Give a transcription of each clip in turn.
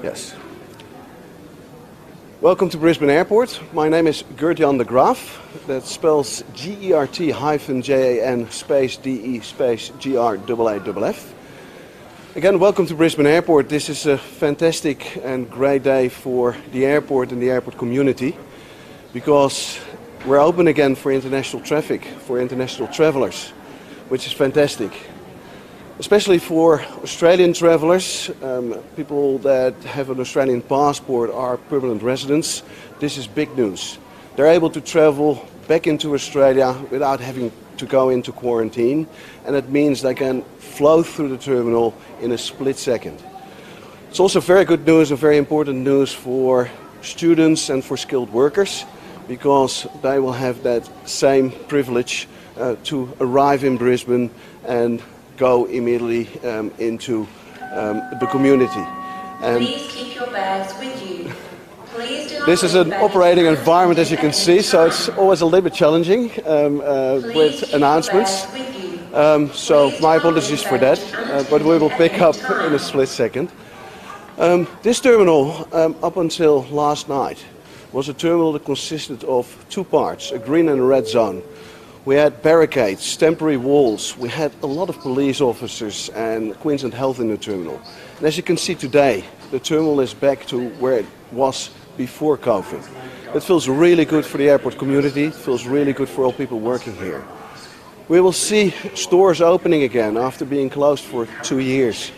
Yes. Welcome to Brisbane Airport. My name is Gert-Jan de Graaf. That spells Gert-Jan space DE space GRAAF. Again, welcome to Brisbane Airport. This is a fantastic and great day for the airport and the airport community because we're open again for international traffic, for international travelers, which is fantastic. Especially for Australian travellers, people that have an Australian passport are permanent residents. This is big news. They're able to travel back into Australia without having to go into quarantine, and it means they can flow through the terminal in a split second. It's also very good news and very important news for students and for skilled workers, because they will have that same privilege to arrive in Brisbane and go immediately into the community. And please keep your bags with you. Please do not this is an operating environment, as you can see, so it's always a little bit challenging with announcements. So my apologies for that, but we will pick up in a split second. This terminal, up until last night, was a terminal that consisted of two parts, a green and a red zone. We had barricades, temporary walls, we had a lot of police officers and Queensland Health in the terminal. And as you can see today, the terminal is back to where it was before COVID. It feels really good for the airport community, it feels really good for all people working here. We will see stores opening again after being closed for 2 years.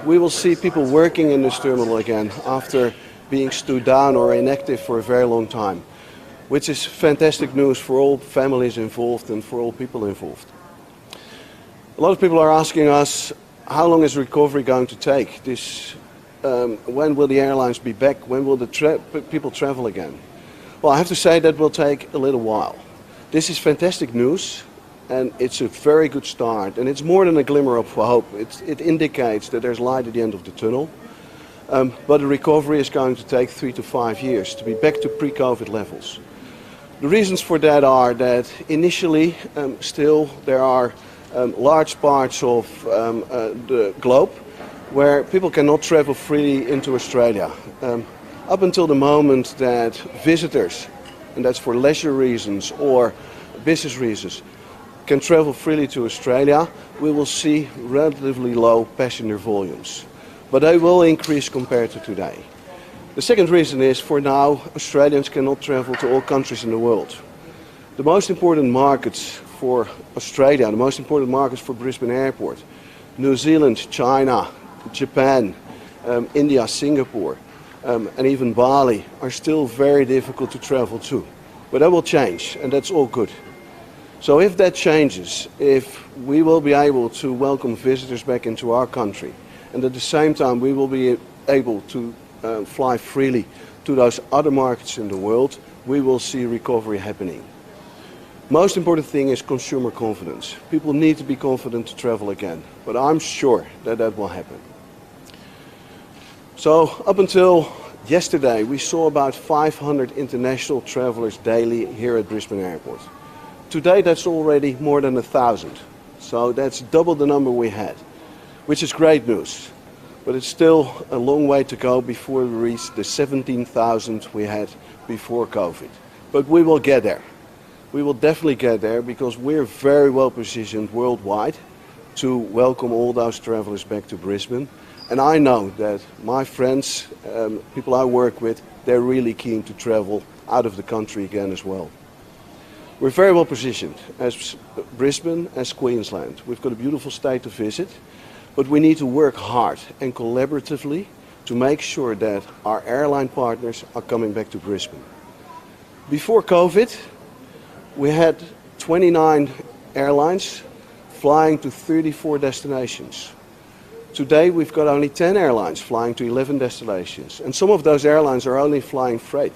We will see people working in this terminal again after being stood down or inactive for a very long time, which is fantastic news for all families involved and for all people involved. A lot of people are asking us, how long is recovery going to take? When will the airlines be back? When will the people travel again? Well, I have to say that will take a little while. This is fantastic news, and it's a very good start, and it's more than a glimmer of hope. It indicates that there's light at the end of the tunnel. But the recovery is going to take 3 to 5 years to be back to pre-COVID levels. The reasons for that are that initially still there are large parts of the globe where people cannot travel freely into Australia. Up until the moment that visitors, and that's for leisure reasons or business reasons, can travel freely to Australia, we will see relatively low passenger volumes. But they will increase compared to today. The second reason is, for now, Australians cannot travel to all countries in the world. The most important markets for Australia, the most important markets for Brisbane Airport, New Zealand, China, Japan, India, Singapore, and even Bali, are still very difficult to travel to. But that will change, and that's all good. So if that changes, if we will be able to welcome visitors back into our country, and at the same time we will be able to fly freely to those other markets in the world, we will see recovery happening. Most important thing is consumer confidence. People need to be confident to travel again, but I'm sure that that will happen. So up until yesterday, we saw about 500 international travelers daily here at Brisbane Airport. Today that's already more than 1,000, so that's double the number we had, which is great news. But it's still a long way to go before we reach the 17,000 we had before COVID. But we will get there. We will definitely get there because we're very well positioned worldwide to welcome all those travelers back to Brisbane. And I know that my friends, people I work with, they're really keen to travel out of the country again as well. We're very well positioned as Brisbane, as Queensland. We've got a beautiful state to visit. But we need to work hard and collaboratively to make sure that our airline partners are coming back to Brisbane. Before COVID, we had 29 airlines flying to 34 destinations. Today, we've got only 10 airlines flying to 11 destinations. And some of those airlines are only flying freight.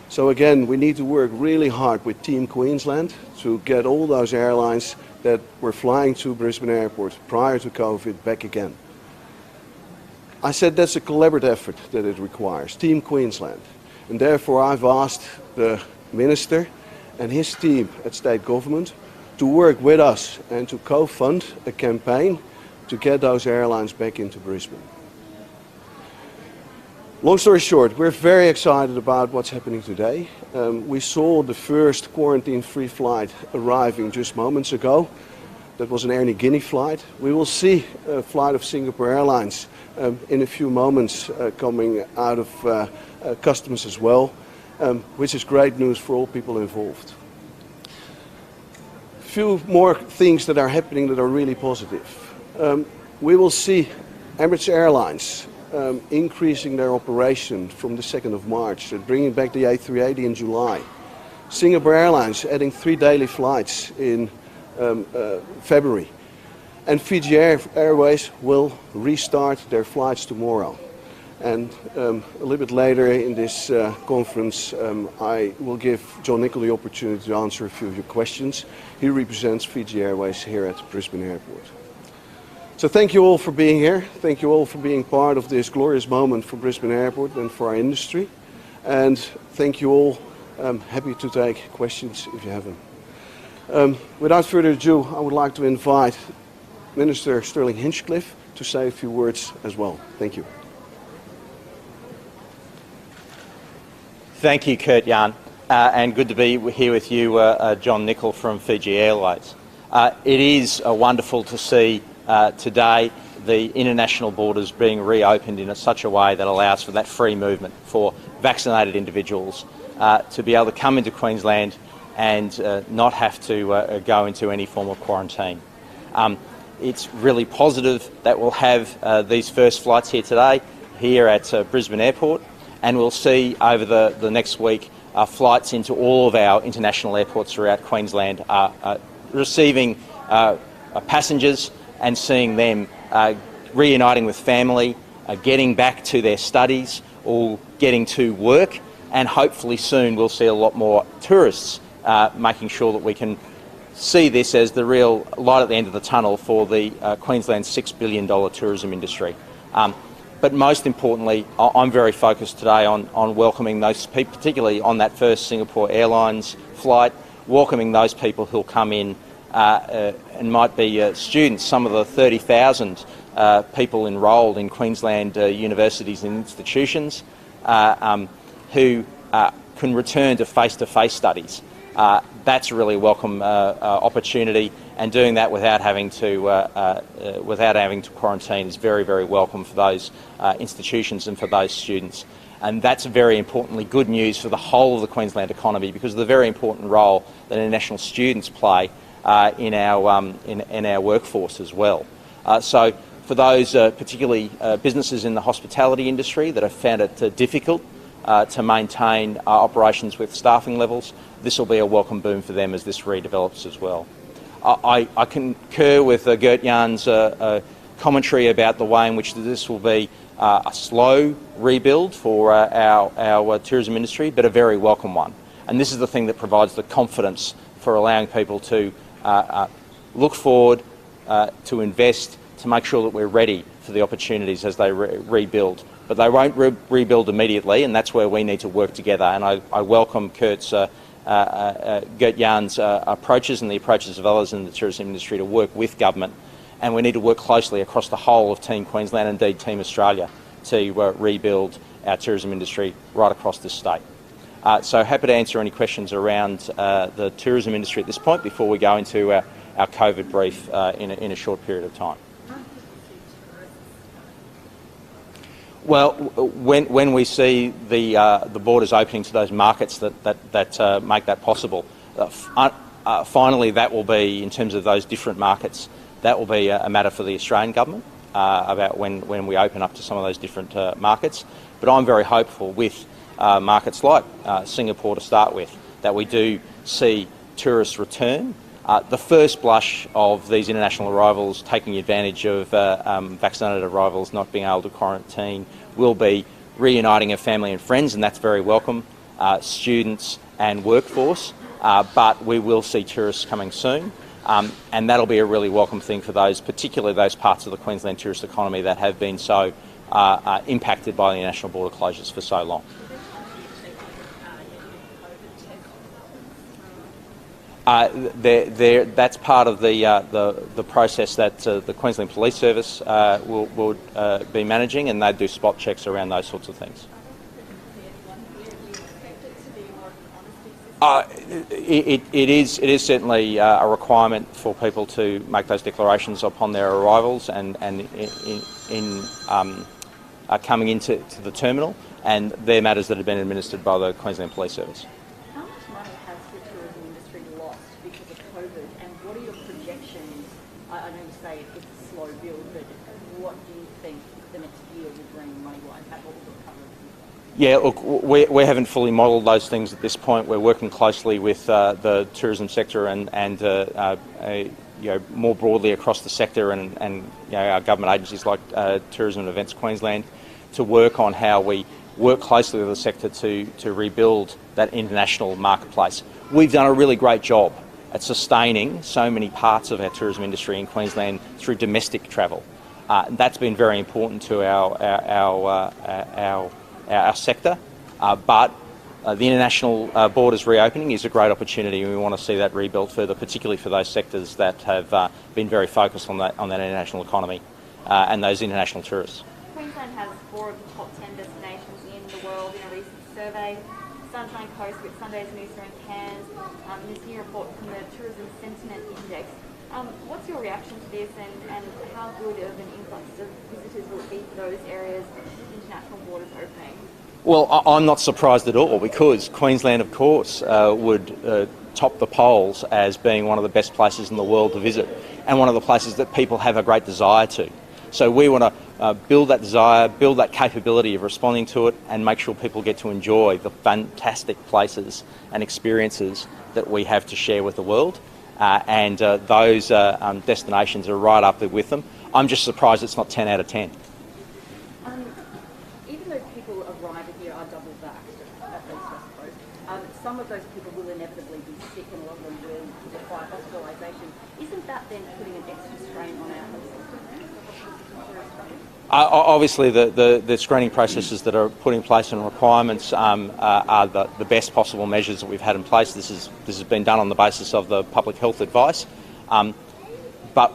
So again, we need to work really hard with Team Queensland to get all those airlines that were flying to Brisbane Airport prior to COVID back again. I said that's a collaborative effort that it requires, Team Queensland. And therefore I've asked the Minister and his team at State Government to work with us and to co-fund a campaign to get those airlines back into Brisbane. Long story short, we're very excited about what's happening today. We saw the first quarantine-free flight arriving just moments ago. That was an Air Niugini flight. We will see a flight of Singapore Airlines in a few moments coming out of customs as well, which is great news for all people involved. Few more things that are happening that are really positive. We will see Emirates Airlines increasing their operation from the 2nd of March, bringing back the A380 in July. Singapore Airlines adding 3 daily flights in February. And Fiji Airways will restart their flights tomorrow. And a little bit later in this conference, I will give John Nicol the opportunity to answer a few of your questions. He represents Fiji Airways here at Brisbane Airport. So thank you all for being here. Thank you all for being part of this glorious moment for Brisbane Airport and for our industry. And thank you all. I'm happy to take questions if you have them. Without further ado, I would like to invite Minister Stirling Hinchcliffe to say a few words as well. Thank you. Thank you, Kurt-Jan, and good to be here with you, John Nicol from Fiji Airways. It is wonderful to see today the international borders being reopened in such a way that allows for that free movement for vaccinated individuals to be able to come into Queensland and not have to go into any form of quarantine. It's really positive that we'll have these first flights here today, here at Brisbane Airport, and we'll see over the next week flights into all of our international airports throughout Queensland receiving passengers and seeing them reuniting with family, getting back to their studies or getting to work, and hopefully soon we'll see a lot more tourists making sure that we can see this as the real light at the end of the tunnel for the Queensland's $6 billion tourism industry. But most importantly, I'm very focused today on welcoming those people, particularly on that first Singapore Airlines flight, welcoming those people who'll come in and might be students, some of the 30,000 people enrolled in Queensland universities and institutions who can return to face-to-face studies. That's a really welcome opportunity, and doing that without having to quarantine is very, very welcome for those institutions and for those students. And that's very importantly good news for the whole of the Queensland economy, because of the very important role that international students play in our workforce as well. So for those particularly businesses in the hospitality industry that have found it difficult to maintain operations with staffing levels, this will be a welcome boom for them as this redevelops as well. I concur with Gert-Jan's commentary about the way in which this will be a slow rebuild for our tourism industry, but a very welcome one. And this is the thing that provides the confidence for allowing people to look forward, to invest, to make sure that we're ready for the opportunities as they rebuild. But they won't rebuild immediately, and that's where we need to work together. And I welcome Gert-Jan's approaches and the approaches of others in the tourism industry to work with government. And we need to work closely across the whole of Team Queensland, indeed Team Australia, to rebuild our tourism industry right across this state. So happy to answer any questions around the tourism industry at this point before we go into our COVID brief in a short period of time. Well, when we see the borders opening to those markets that make that possible, finally that will be, in terms of those different markets, that will be a matter for the Australian government about when we open up to some of those different markets. But I'm very hopeful with markets like Singapore to start with, that we do see tourists return. The first blush of these international arrivals taking advantage of vaccinated arrivals not being able to quarantine will be reuniting of family and friends, and that's very welcome, students and workforce, but we will see tourists coming soon, and that'll be a really welcome thing for those, particularly those parts of the Queensland tourist economy that have been so impacted by the international border closures for so long. That's part of the process that the Queensland Police Service will be managing, and they do spot checks around those sorts of things. It is certainly a requirement for people to make those declarations upon their arrivals and in coming into the terminal, and they're matters that have been administered by the Queensland Police Service. How much money has the tourism industry lost because of COVID, and what are your projections? I know you say it's a slow build, but what do you think the next year will bring money-wise? What will the recovery be? Yeah, look, we haven't fully modelled those things at this point. We're working closely with the tourism sector and more broadly across the sector and our government agencies like Tourism and Events Queensland to work on how we work closely with the sector to rebuild that international marketplace. We've done a really great job at sustaining so many parts of our tourism industry in Queensland through domestic travel. That's been very important to our sector, but the international borders reopening is a great opportunity, and we want to see that rebuilt further, particularly for those sectors that have been very focused on that international economy and those international tourists. Queensland has 4 of the top 10 destinations in the world in a recent survey. Sunshine Coast with Sunday's Noosa and Cairns, and this new report from the Tourism Sentiment Index. What's your reaction to this, and how good of an influx of visitors will it be for those areas, international borders opening? Well, I'm not surprised at all, because Queensland, of course, would top the polls as being one of the best places in the world to visit, and one of the places that people have a great desire to. So we want to build that desire, build that capability of responding to it, and make sure people get to enjoy the fantastic places and experiences that we have to share with the world. And those destinations are right up there with them. I'm just surprised it's not 10 out of 10. Even though people arriving here are double vaxxed, at least I suppose, some of those people will inevitably be sick, and a lot of them will require hospitalisation. Isn't that then putting an extra strain on our health system? Obviously, the screening processes that are put in place and requirements are the best possible measures that we've had in place. This has been done on the basis of the public health advice, but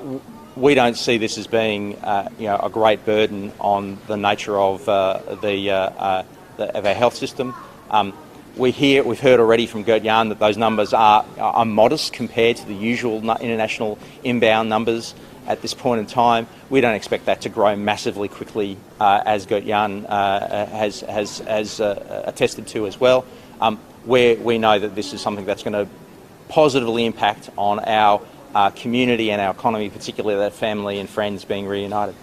we don't see this as being a great burden on the nature of of our health system. We've heard already from Gert Jan that those numbers are modest compared to the usual international inbound numbers at this point in time. We don't expect that to grow massively quickly, as Gert Jan has attested to as well. We know that this is something that's going to positively impact on our community and our economy, particularly that family and friends being reunited.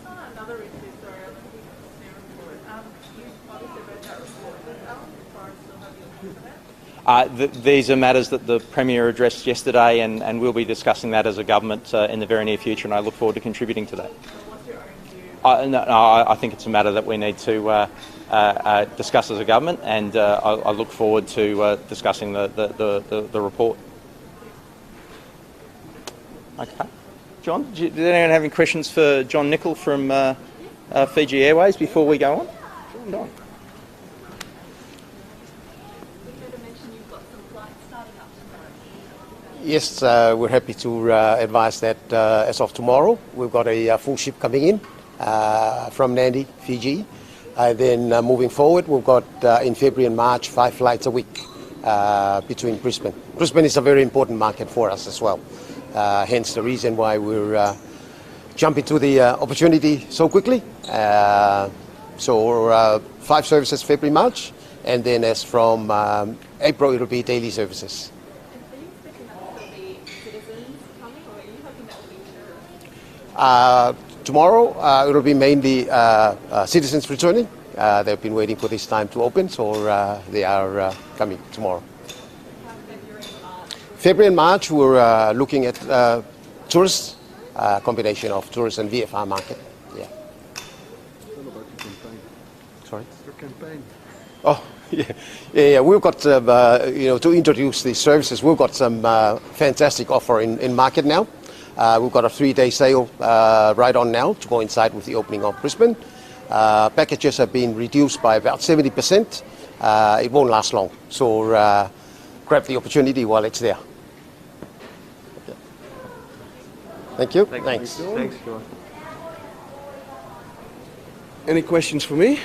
Another issue, sorry, I don't think it's the report. You obviously read that report, but Alan Forrest still have your view for that? These are matters that the Premier addressed yesterday, and we'll be discussing that as a government in the very near future, and I look forward to contributing to that. What's your own view? I think it's a matter that we need to discuss as a government, and I look forward to discussing the report. Okay. John, did anyone have any questions for John Nicol from Fiji Airways before we go on? John. Yes, we're happy to advise that as of tomorrow, we've got a full ship coming in from Nadi, Fiji. Then moving forward, we've got in February and March 5 flights a week between Brisbane. Brisbane is a very important market for us as well. Hence the reason why we're jumping to the opportunity so quickly. So 5 services February, March, and then as from April, it'll be daily services. Tomorrow it will be mainly citizens returning. They've been waiting for this time to open, so they are coming tomorrow. February and March we're looking at tourists, combination of tourists and VFR market. Yeah. What about the campaign? Sorry. Your campaign. Oh, yeah. We've got to introduce these services. We've got some fantastic offer in market now. We've got a 3-day sale right on now to coincide with the opening of Brisbane. Packages have been reduced by about 70%. It won't last long. So grab the opportunity while it's there. Okay. Thank you. Thanks. Thanks, John. Any questions for me?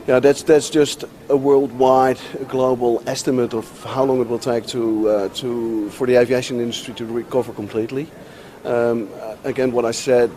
Yeah, that's just a worldwide, global estimate of how long it will take for the aviation industry to recover completely. Again, what I said,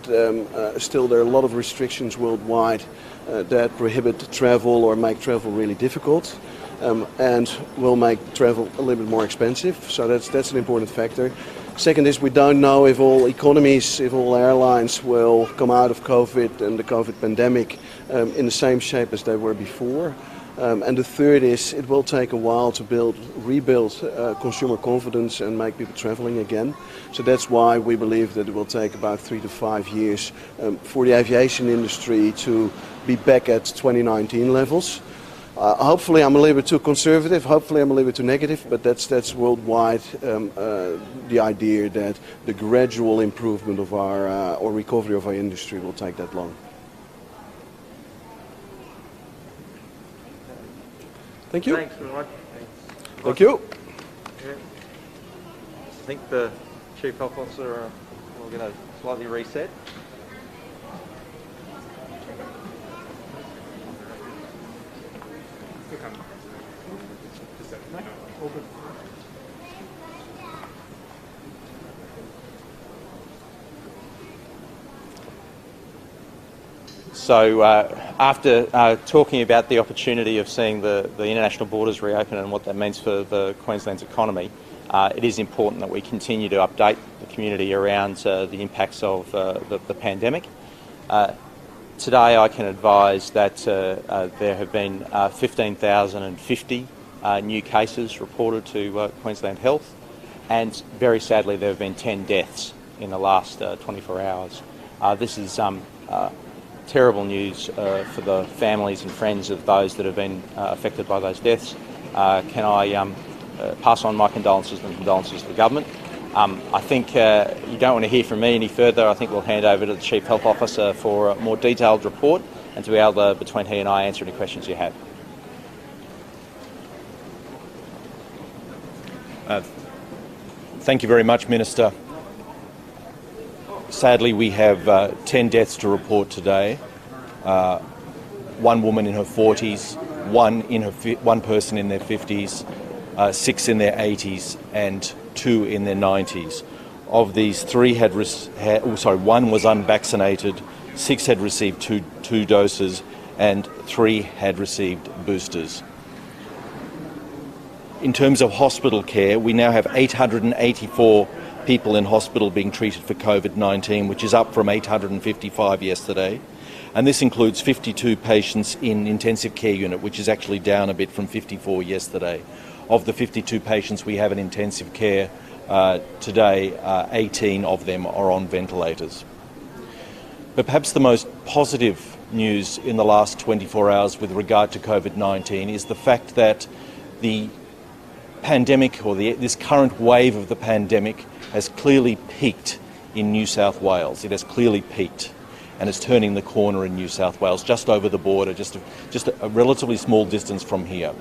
still there are a lot of restrictions worldwide that prohibit travel or make travel really difficult, and will make travel a little bit more expensive. So that's an important factor. Second is we don't know if all economies, if all airlines will come out of COVID and the COVID pandemic in the same shape as they were before. And the third is it will take a while to rebuild consumer confidence and make people traveling again. So that's why we believe that it will take about 3 to 5 years for the aviation industry to be back at 2019 levels. Hopefully I'm a little bit too conservative, hopefully I'm a little bit too negative, but that's worldwide the idea that the gradual improvement of our or recovery of our industry will take that long. Thank you. Thanks very much. Thank you. Yeah. I think the Chief Health Officer we're going to slightly reset. So after talking about the opportunity of seeing the international borders reopen and what that means for the Queensland's economy, it is important that we continue to update the community around the impacts of the pandemic. Today I can advise that there have been 15,050 new cases reported to Queensland Health, and very sadly there have been 10 deaths in the last 24 hours. This is terrible news for the families and friends of those that have been affected by those deaths. Can I pass on my condolences and condolences to the government? I think you don't want to hear from me any further. I think we'll hand over to the Chief Health Officer for a more detailed report and to be able to, between he and I, answer any questions you have. Thank you very much, Minister. Sadly, we have 10 deaths to report today. One woman in her 40s, one person in their 50s, 6 in their 80s, and 2 in their 90s. Of these, 1 was unvaccinated, 6 had received two doses, and 3 had received boosters. In terms of hospital care, we now have 884 people in hospital being treated for COVID-19, which is up from 855 yesterday. And this includes 52 patients in intensive care unit, which is actually down a bit from 54 yesterday. Of the 52 patients we have in intensive care today, 18 of them are on ventilators. But perhaps the most positive news in the last 24 hours with regard to COVID-19 is the fact that the pandemic, or this current wave of the pandemic, has clearly peaked in New South Wales. It has clearly peaked and is turning the corner in New South Wales, just over the border, just a relatively small distance from here.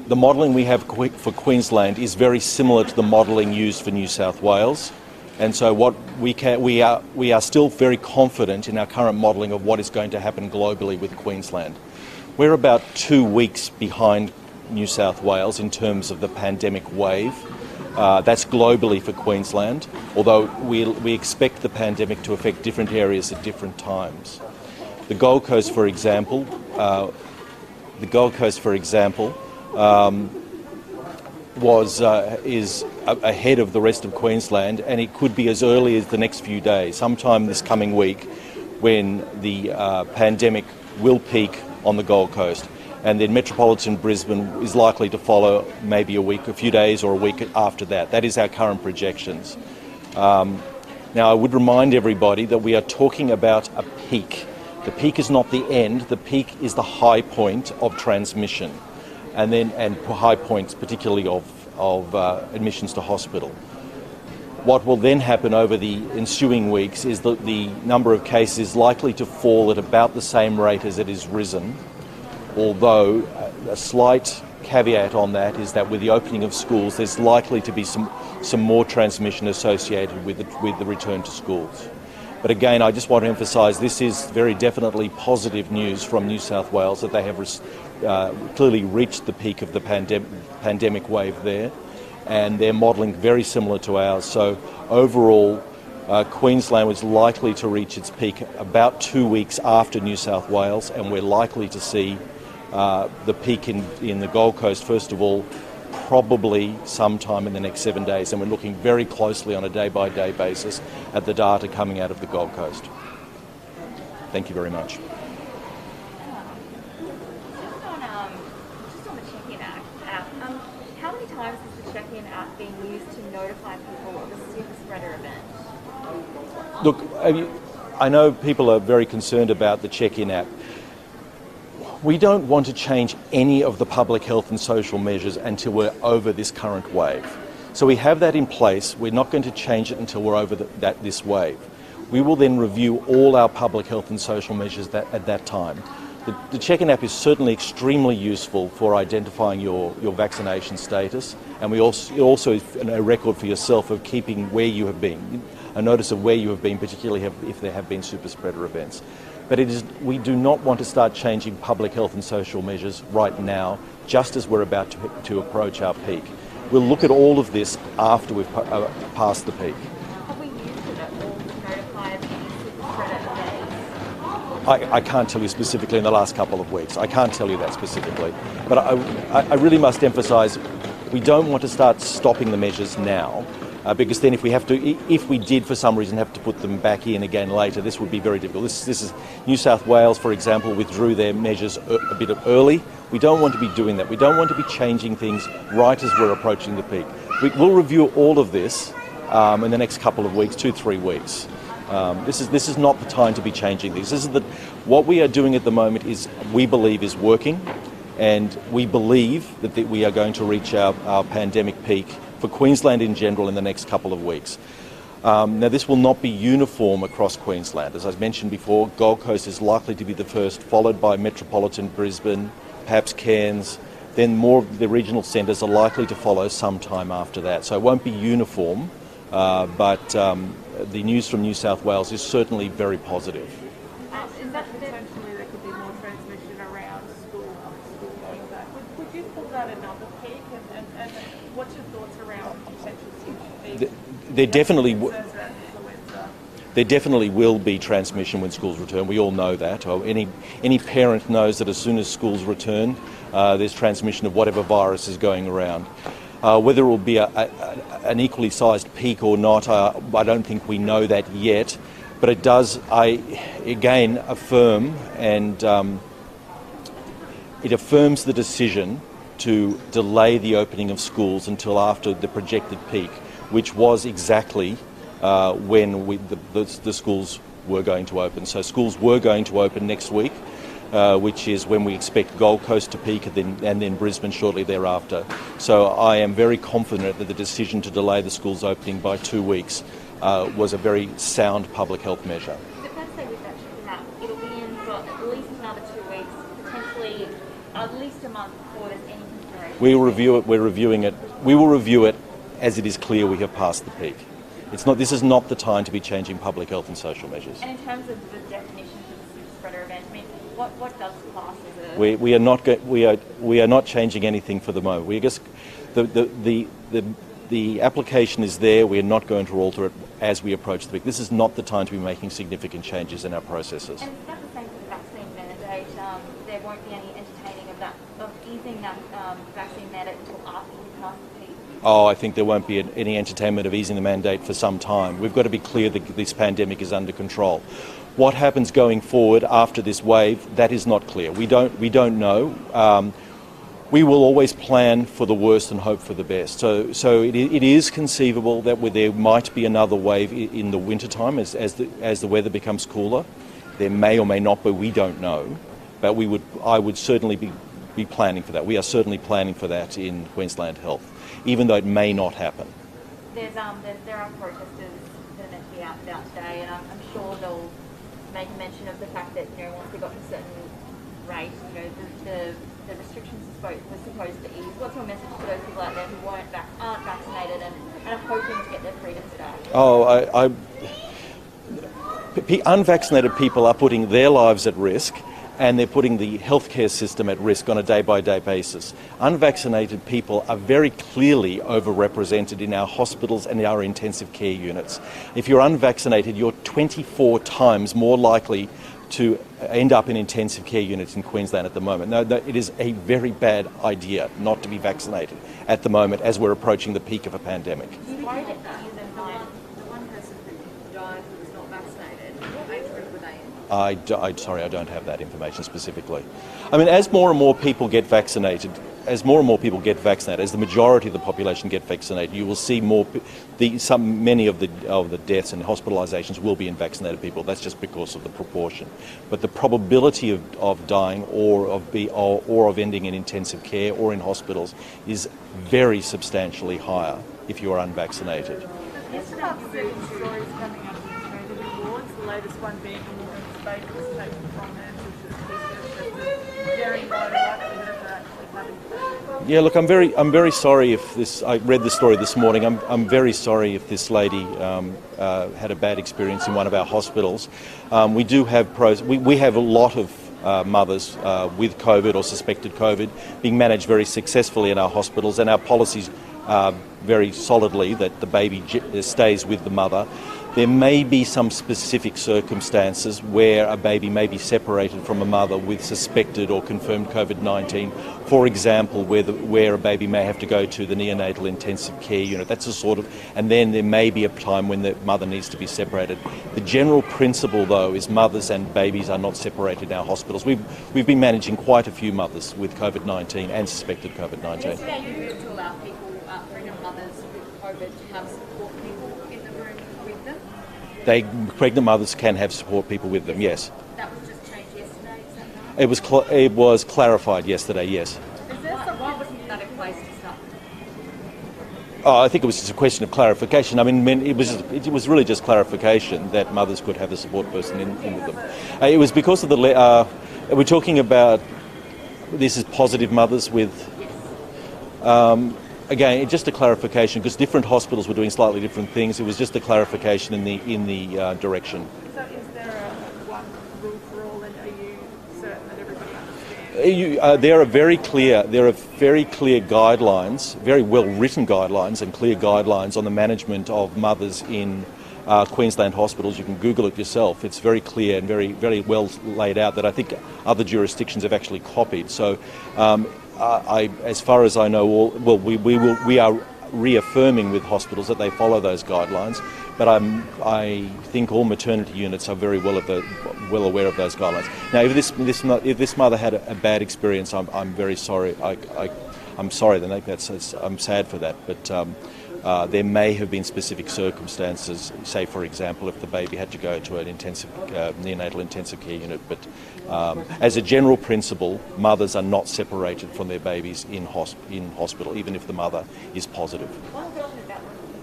The modelling we have for Queensland is very similar to the modelling used for New South Wales, and so we are still very confident in our current modelling of what is going to happen globally with Queensland. We're about 2 weeks behind New South Wales in terms of the pandemic wave. That's globally for Queensland, although we expect the pandemic to affect different areas at different times. The Gold Coast, for example, is ahead of the rest of Queensland, and it could be as early as the next few days, sometime this coming week, when the pandemic will peak on the Gold Coast. And then metropolitan Brisbane is likely to follow maybe a few days or a week after that. That is our current projections. Now, I would remind everybody that we are talking about a peak. The peak is not the end. The peak is the high point of transmission, and high points particularly of admissions to hospital. What will then happen over the ensuing weeks is that the number of cases is likely to fall at about the same rate as it has risen, although a slight caveat on that is that with the opening of schools, there's likely to be some more transmission associated with the return to schools. But again, I just want to emphasise this is very definitely positive news from New South Wales that they have clearly reached the peak of the pandemic wave there, and they're modelling very similar to ours. So overall, Queensland was likely to reach its peak about 2 weeks after New South Wales, and we're likely to see the peak in the Gold Coast, first of all, probably sometime in the next 7 days, and we're looking very closely on a day-by-day basis at the data coming out of the Gold Coast. Thank you very much. Just on the check-in app, how many times has the check-in app been used to notify people of a super spreader event? Look, I know people are very concerned about the check-in app. We don't want to change any of the public health and social measures until we're over this current wave. So we have that in place. We're not going to change it until we're over this wave. We will then review all our public health and social measures at that time. The check-in app is certainly extremely useful for identifying your vaccination status, and we also is a record for yourself of keeping where you have been, a notice of where you have been, particularly if there have been super spreader events. But we do not want to start changing public health and social measures right now, just as we're about to approach our peak. We'll look at all of this after we've passed the peak. Have we used it at all to notify of any super spreader events? I can't tell you specifically in the last couple of weeks. I can't tell you that specifically. But I really must emphasise, we don't want to start stopping the measures now. Because then if we did for some reason have to put them back in again later, this would be very difficult. This is New South Wales, for example, withdrew their measures a bit early. We don't want to be doing that. We don't want to be changing things right as we're approaching the peak. We'll review all of this in the next couple of weeks, 2-3 weeks. This is not the time to be changing these. What we are doing at the moment we believe is working, and we believe that we are going to reach our pandemic peak for Queensland in general in the next couple of weeks. Now, this will not be uniform across Queensland. As I mentioned before, Gold Coast is likely to be the first, followed by metropolitan Brisbane, perhaps Cairns. Then more of the regional centres are likely to follow sometime after that. So it won't be uniform, but the news from New South Wales is certainly very positive. Is that potentially there could be more transmission around school going back? Would you call that another peak? And what's your thoughts around potential future peaks? There definitely will be transmission when schools return. We all know that. Any parent knows that as soon as schools return, there's transmission of whatever virus is going around. Whether it will be an equally sized peak or not, I don't think we know that yet. But it does, again, affirm, and it affirms the decision to delay the opening of schools until after the projected peak, which was exactly when the schools were going to open. So schools were going to open next week, which is when we expect Gold Coast to peak and then Brisbane shortly thereafter. So I am very confident that the decision to delay the schools opening by 2 weeks was a very sound public health measure. Is it fair to say with that check-in app, it'll be in for at least another 2 weeks, potentially at least a month before there's any consideration? We will review it. We're reviewing it. We will review it as it is clear we have passed the peak. This is not the time to be changing public health and social measures. And in terms of the definition for the super spreader event, I mean, what does class as a... We are not changing anything for the moment. We just the application is there. We are not going to alter it as we approach the peak. This is not the time to be making significant changes in our processes. And is that the same for the vaccine mandate? There won't be any entertaining of easing that vaccine mandate until after we pass the peak? Oh, I think there won't be any entertainment of easing the mandate for some time. We've got to be clear that this pandemic is under control. What happens going forward after this wave, that is not clear. We don't know. We will always plan for the worst and hope for the best. So it is conceivable that there might be another wave in the wintertime as the weather becomes cooler. There may or may not be. We don't know. But I would certainly be planning for that. We are certainly planning for that in Queensland Health, even though it may not happen. there are protesters that are meant to be out and about today, and I'm sure they'll make a mention of the fact that, you know, once they got to a certain rate, you know, the restrictions were supposed to ease. What's your message to those people out there who aren't vaccinated and are hoping to get their freedoms back? Unvaccinated people are putting their lives at risk, and they're putting the healthcare system at risk on a day-by-day basis. Unvaccinated people are very clearly overrepresented in our hospitals and our intensive care units. If you're unvaccinated, you're 24 times more likely to end up in intensive care units in Queensland at the moment. No, it is a very bad idea not to be vaccinated at the moment as we're approaching the peak of a pandemic. The one person who died who was not vaccinated, what age group were they in? Sorry, I don't have that information specifically. I mean, as more and more people get vaccinated, as the majority of the population get vaccinated, you will see many of the deaths and hospitalisations will be in vaccinated people. That's just because of the proportion. But the probability of dying or of ending in intensive care or in hospitals is very substantially higher if you are unvaccinated. There's about 7 stories coming out of the maternity wards, the latest one being a woman's baby was taken from them, which is very low likelihood of her actually having COVID. Yeah, look, I'm very sorry if this. I read the story this morning. I'm very sorry if this lady had a bad experience in one of our hospitals. We do have we have a lot of mothers with COVID or suspected COVID being managed very successfully in our hospitals, and our policies very solidly that the baby stays with the mother. There may be some specific circumstances where a baby may be separated from a mother with suspected or confirmed COVID-19. For example, where a baby may have to go to the neonatal intensive care unit. That's a sort of, and then there may be a time when the mother needs to be separated. The general principle, though, is mothers and babies are not separated in our hospitals. We've been managing quite a few mothers with COVID-19 and suspected COVID-19. Yesterday you moved to allow people, pregnant mothers with COVID, to have support people in the room with them? Pregnant mothers can have support people with them, yes. That was just changed yesterday, is that right? It was clarified yesterday, yes. Why wasn't that in place to start? I think it was just a question of clarification. I mean, it was really just clarification that mothers could have the support person in with them. It was because of we're talking about, this is positive mothers with... Again, just a clarification, because different hospitals were doing slightly different things. It was just a clarification in the direction. So is there a one rule for all, and are you certain that everybody understands? There are very clear guidelines, very well written guidelines and clear guidelines on the management of mothers in Queensland hospitals. You can Google it yourself. It's very clear and very, very well laid out that I think other jurisdictions have actually copied. So as far as I know, we are reaffirming with hospitals that they follow those guidelines. But I think all maternity units are very well aware of those guidelines. Now, if this mother had a bad experience, I'm very sorry. I'm sorry. I'm sad for that. But there may have been specific circumstances. Say, for example, if the baby had to go to an neonatal intensive care unit. But as a general principle, mothers are not separated from their babies in hospital, even if the mother is positive. One question about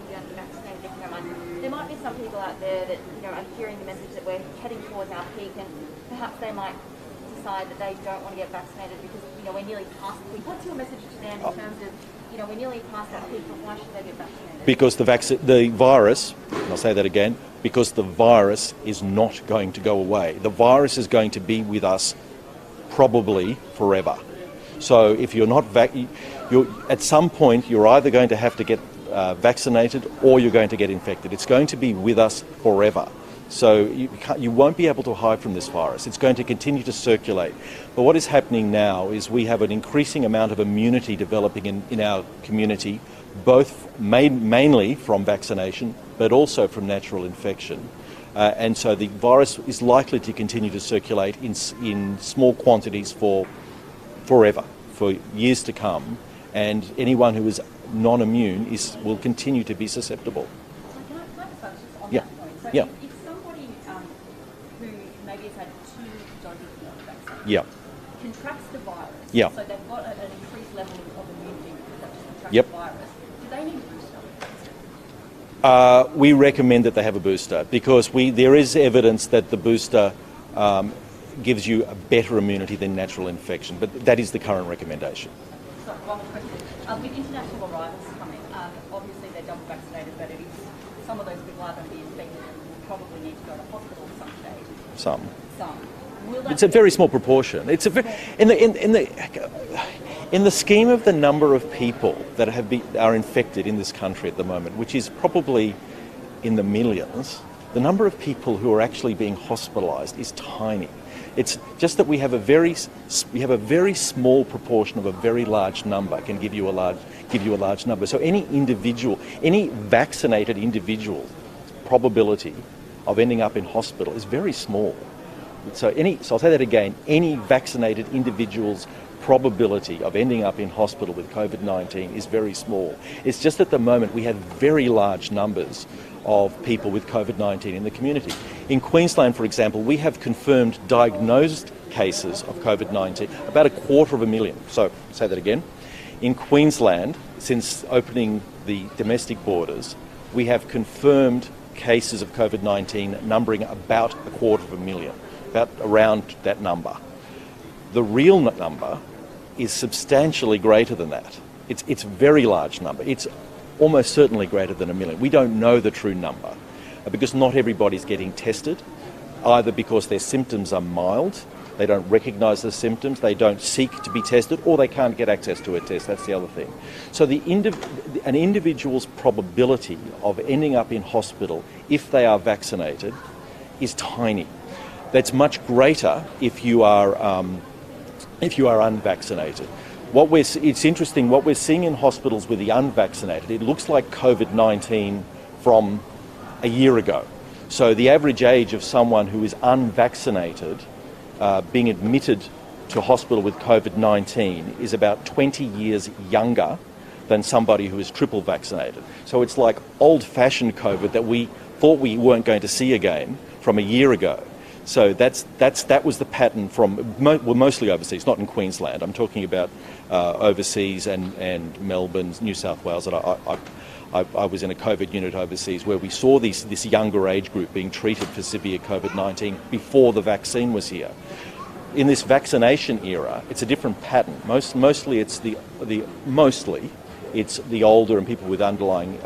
the unvaccinated, if you don't mind. There might be some people out there that, you know, are hearing the message that we're heading towards our peak, and perhaps they might decide that they don't want to get vaccinated because, you know, we're nearly past the peak. What's your message to them in terms of, you know, we're nearly past that peak, but why should they get vaccinated? Because the virus, and I'll say that again, because the virus is not going to go away. The virus is going to be with us probably forever. So if you're not at some point you're either going to have to get vaccinated or you're going to get infected. It's going to be with us forever. So you won't be able to hide from this virus. It's going to continue to circulate. But what is happening now is we have an increasing amount of immunity developing in our community, both mainly from vaccination, but also from natural infection. And so the virus is likely to continue to circulate in small quantities for forever, for years to come. And anyone who is non-immune will continue to be susceptible. Can I just focus on Yeah. that point? So Yeah. if somebody who maybe has had 2 doses of the vaccine Yeah. contracts the virus, Yeah. so they've got an increased level of immunity because they've just contracted Yep. the virus, do they need a booster? We recommend that they have a booster because there is evidence that the booster gives you a better immunity than natural infection, but that is the current recommendation. So, one more question. With international arrivals coming, obviously they're double vaccinated, but some of those people are going to be infected and will probably need to go to hospital at some stage. Some. It's a very small proportion. It's in the scheme of the number of people that are infected in this country at the moment, which is probably in the millions. The number of people who are actually being hospitalised is tiny. It's just that we have a very small proportion of a very large number can give you a large number. So any vaccinated individual probability of ending up in hospital is very small. So I'll say that again, any vaccinated individual's probability of ending up in hospital with COVID-19 is very small. It's just at the moment we have very large numbers of people with COVID-19 in the community. In Queensland, for example, we have confirmed diagnosed cases of COVID-19, about 250,000. So, say that again. In Queensland, since opening the domestic borders, we have confirmed cases of COVID-19 numbering about 250,000, about around that number. The real number is substantially greater than that. It's a very large number. It's almost certainly greater than 1 million. We don't know the true number because not everybody's getting tested, either because their symptoms are mild, they don't recognise the symptoms, they don't seek to be tested, or they can't get access to a test. That's the other thing. So an individual's probability of ending up in hospital if they are vaccinated is tiny. That's much greater if you are unvaccinated. It's interesting, what we're seeing in hospitals with the unvaccinated, it looks like COVID-19 from a year ago. So the average age of someone who is unvaccinated being admitted to hospital with COVID-19 is about 20 years younger than somebody who is triple vaccinated. So it's like old-fashioned COVID that we thought we weren't going to see again from a year ago. So that was the pattern from mostly overseas, not in Queensland. I'm talking about overseas and Melbourne, New South Wales. And I was in a COVID unit overseas where we saw this younger age group being treated for severe COVID-19 before the vaccine was here. In this vaccination era, it's a different pattern. Mostly it's the older and people with underlying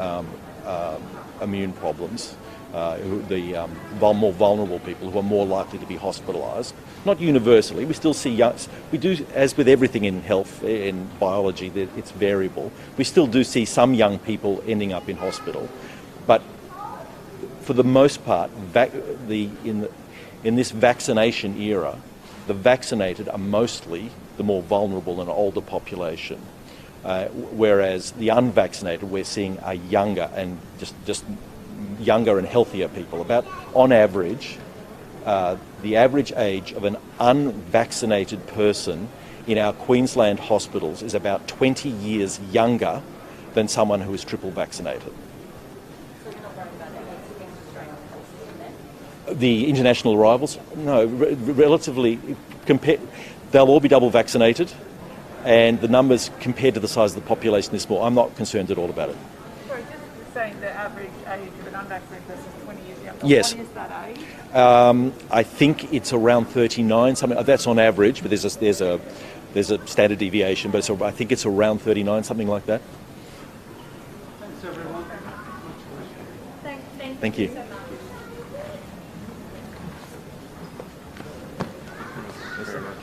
immune problems. The more vulnerable people who are more likely to be hospitalised. Not universally. We still see we do, as with everything in health, in biology, it's variable. We still do see some young people ending up in hospital, but for the most part, in this vaccination era, the vaccinated are mostly the more vulnerable and older population, whereas the unvaccinated we're seeing are younger and just younger and healthier people. About, on average, the average age of an unvaccinated person in our Queensland hospitals is about 20 years younger than someone who is triple vaccinated. So you're not worried about any extra strain on the hospital? The international arrivals? No, relatively, they'll all be double vaccinated, and the numbers compared to the size of the population is small. I'm not concerned at all about it. Sorry, just saying the average age of an unvaccinated person is 20 years younger. Yes. What is that age? I think it's around 39. Something that's on average, but there's a standard deviation. But I think it's around 39, something like that. Thanks, everyone. Thank you. So much. Very much.